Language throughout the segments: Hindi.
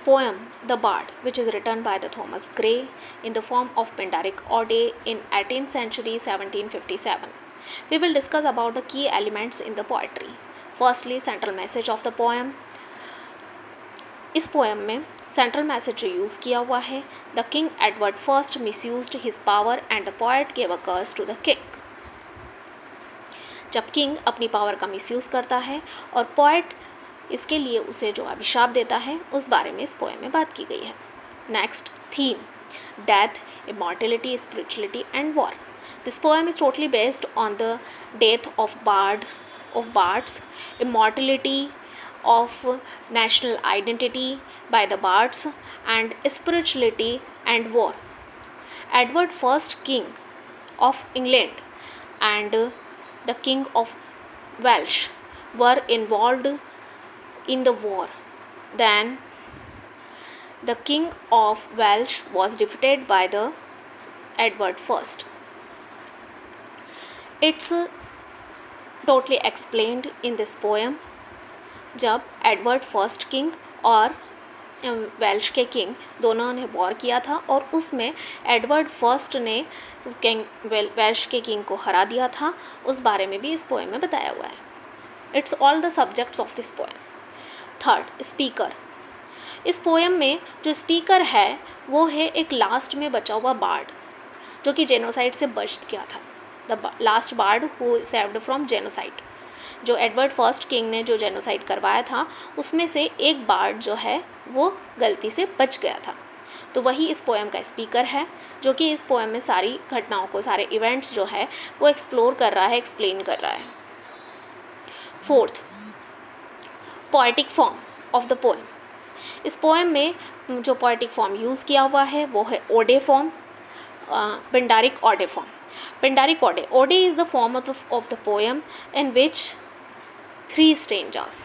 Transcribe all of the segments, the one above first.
poem The Bard, which is written by the Thomas Gray in the form of Pindaric Ode in 18th century 1757. We will discuss about the key elements in the poetry. Firstly, central message of the poem. इस पोएम में सेंट्रल मैसेज जो यूज़ किया हुआ है, the king Edward first misused his power and the poet gave a curse to the king. जब किंग अपनी पावर का मिसयूज़ करता है और पोएट इसके लिए उसे जो अभिशाप देता है, उस बारे में इस पोएम में बात की गई है. Next, theme death, immortality, spirituality and war. This poem is totally based on the death of bards, immortality of national identity by the bards, and spirituality and war. Edward I, King of England, and the King of Welsh were involved in the war. Then the King of Welsh was defeated by the Edward I. It's totally explained in this poem. जब एडवर्ड फर्स्ट किंग और वेल्श के किंग दोनों ने वॉर किया था और उसमें एडवर्ड फर्स्ट ने वेल्श के किंग को हरा दिया था, उस बारे में भी इस पोएम में बताया हुआ है. It's all the subjects of this poem. Third, speaker. इस पोएम में जो स्पीकर है वो है एक लास्ट में बचा हुआ बार्ड जो कि जेनोसाइड से बच गया था. The last bard who saved from genocide. जो एडवर्ड फर्स्ट किंग ने जो जेनोसाइड करवाया था, उसमें से एक बार्ड जो है वो गलती से बच गया था. तो वही इस पोएम का स्पीकर है, जो कि इस पोएम में सारी घटनाओं को, सारे इवेंट्स जो है वो एक्सप्लोर कर रहा है, एक्सप्लेन कर रहा है. Fourth, poetic form of the poem. इस पोएम में जो पोएटिक फॉर्म यूज़ किया हुआ है वो है ode form, Pindaric ode form. Pindaric ode. Ode is the form of the poem in which 3 stanzas,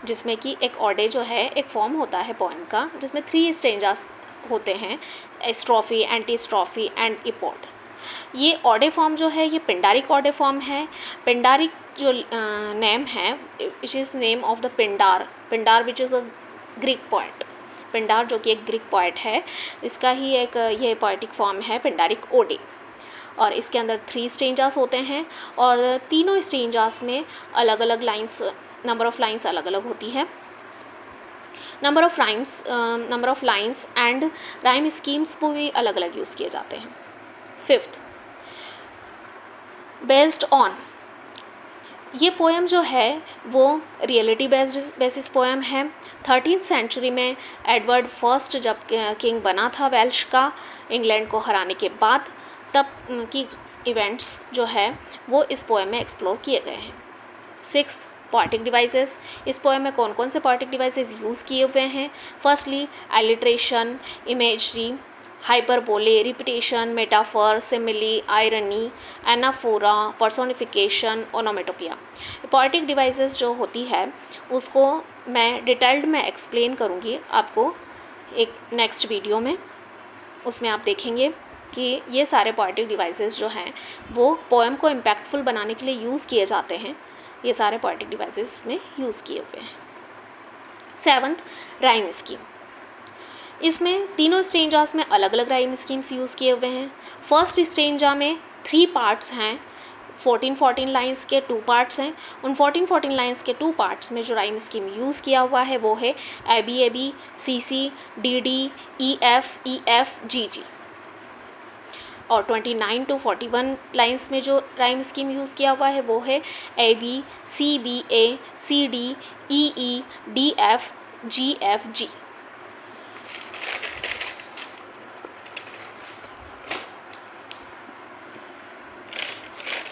जिसमें कि एक ओडे जो है एक फॉर्म होता है पोएम का जिसमें 3 stanzas होते हैं, स्ट्रोफी, एंटी स्ट्रोफी एंड इपोड. ये ओडे फॉर्म जो है ये पिंडारिक ओडे फॉर्म है. पिंडारिक जो नेम है, which is name of the Pindar which is a Greek poet. Pindar जो कि एक ग्रीक पोएट है, इसका ही एक ये पोएटिक फॉर्म है पिंडारिक ओडे. और इसके अंदर 3 स्टेंजास होते हैं और तीनों स्टेंजास में अलग अलग लाइंस, नंबर ऑफ़ लाइंस अलग अलग होती है. Number of lines and rhyme schemes को भी अलग अलग यूज़ किए जाते हैं. Fifth, based on. ये पोएम जो है वो रियलिटी बेसिस पोएम है. 13th सेंचुरी में एडवर्ड फर्स्ट जब किंग बना था वेल्श का, इंग्लैंड को हराने के बाद, तब की इवेंट्स जो है वो इस पोएम में एक्सप्लोर किए गए हैं. Sixth, poetic devices. इस पोएम में कौन कौन से पोएटिक डिवाइसेस यूज़ किए हुए हैं? Firstly, alliteration, imagery, hyperbole, repetition, metaphor, simile, irony, anaphora, personification, onomatopoeia. Poetic devices जो होती है उसको मैं डिटेल्ड में एक्सप्लेन करूँगी आपको एक नेक्स्ट वीडियो में. उसमें आप देखेंगे कि ये सारे पोएटिक डिवाइसेस जो हैं वो पोएम को इम्पैक्टफुल बनाने के लिए यूज़ किए जाते हैं. ये सारे पोएटिक डिवाइसेस इसमें यूज़ किए हुए हैं. Seventh, rhyme scheme. इसमें तीनों स्टेंजास में अलग अलग राइम स्कीम्स यूज़ किए हुए हैं. फर्स्ट स्टेंजा में 3 पार्ट्स हैं. 14 लाइंस के 2 पार्ट्स हैं. उन 14 लाइंस के 2 पार्ट्स में जो राइम स्कीम यूज़ किया हुआ है वो है ABAB, CC, DD, EF, EF, GG. और 29 to 41 लाइंस में जो राइम स्कीम यूज़ किया हुआ है वो है AB, CBA, CD, EE, DF, GF, G.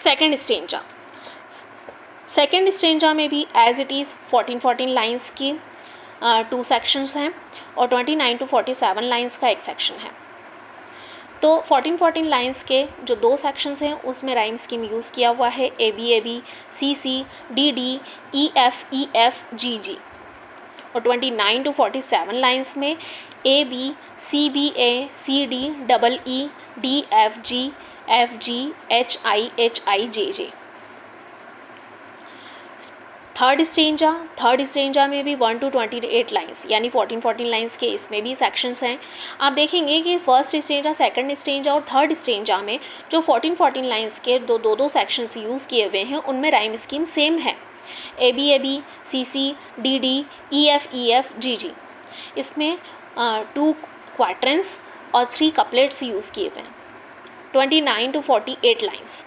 Second stanza में भी एज इट इज़ 14 लाइंस की 2 सेक्शंस हैं और 29 to 47 लाइंस का एक सेक्शन है. तो 14 लाइंस के जो 2 सेक्शंस हैं उसमें राइम स्कीम यूज़ किया हुआ है ABAB, CC, DD, EF, EF, GG. और 29 to 47 लाइंस में AB, CBA, CD, EE, DFG, FG, HI, HI, JJ. Third stanza में भी 1 to 28 लाइन्स यानी 14 लाइन्स के इसमें भी सेक्शंस हैं। आप देखेंगे कि फर्स्ट स्ट्रेंजा, सेकंड स्ट्रेंजा और थर्ड स्ट्रेंजा में जो 14 लाइन्स के दो सेक्शंस यूज़ किए हुए हैं उनमें राइम स्कीम सेम है, ABAB, CC, DD, EF, GG। इसमें 2 क्वाड्रेंट्स और 3 कपलेट्स यूज़ किए हुए हैं। 29 to 48 लाइन्स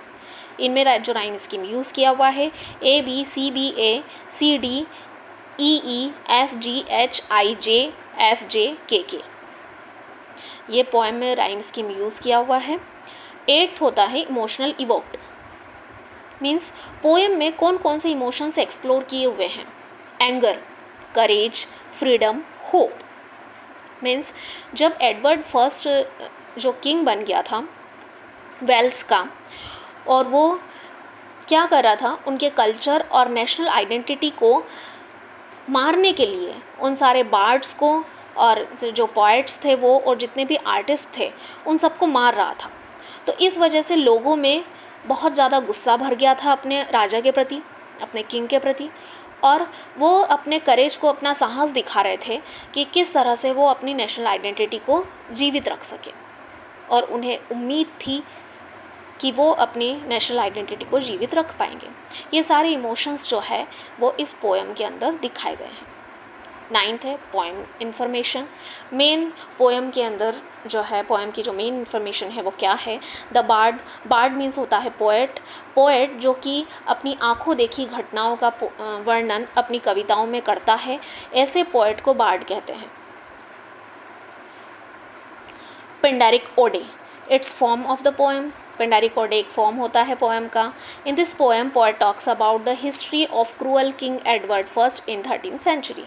इनमें जो राइम स्कीम यूज़ किया हुआ है ABCBA CD EE FG HIJ FJ KK, ये पोएम में राइम स्कीम यूज़ किया हुआ है। 8th होता है इमोशनल इवोक्ड, मीन्स पोएम में कौन कौन से इमोशंस एक्सप्लोर किए हुए हैं, एंगर, करेज, फ्रीडम, होप। मीन्स जब एडवर्ड फर्स्ट जो किंग बन गया था वेल्स का, और वो क्या कर रहा था, उनके कल्चर और नेशनल आइडेंटिटी को मारने के लिए उन सारे बार्ड्स को और जो पोएट्स थे वो और जितने भी आर्टिस्ट थे उन सबको मार रहा था। तो इस वजह से लोगों में बहुत ज़्यादा गुस्सा भर गया था अपने राजा के प्रति, अपने किंग के प्रति, और वो अपने करेज को, अपना साहस दिखा रहे थे कि किस तरह से वो अपनी नेशनल आइडेंटिटी को जीवित रख सके, और उन्हें उम्मीद थी कि वो अपनी नेशनल आइडेंटिटी को जीवित रख पाएंगे। ये सारे इमोशंस जो है वो इस पोएम के अंदर दिखाए गए हैं। 9th है पोएम इन्फॉर्मेशन। मेन पोएम के अंदर जो है, पोएम की जो मेन इन्फॉर्मेशन है वो क्या है, द बार्ड मीन्स होता है पोएट जो कि अपनी आंखों देखी घटनाओं का वर्णन अपनी कविताओं में करता है, ऐसे पोएट को बार्ड कहते हैं। Pindaric ode, it's form of the poem. Pindaric ode एक फॉर्म होता है पोएम का। In this poem poet talks about the history of cruel king Edward first in 13th century.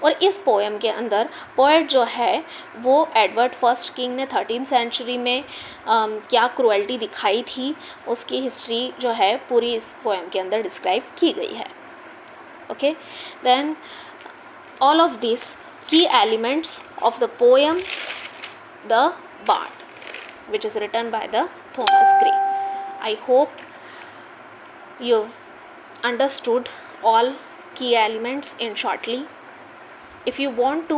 और इस पोएम के अंदर पोएट जो है वो एडवर्ड फर्स्ट किंग ने 13th सेंचुरी में क्या क्रूअल्टी दिखाई थी उसकी हिस्ट्री जो है पूरी इस पोएम के अंदर डिस्क्राइब की गई है। Okay, then all of this key elements of the poem the Bard, which is written by the Thomas Gray. I hope you understood all key elements in shortly. If you want to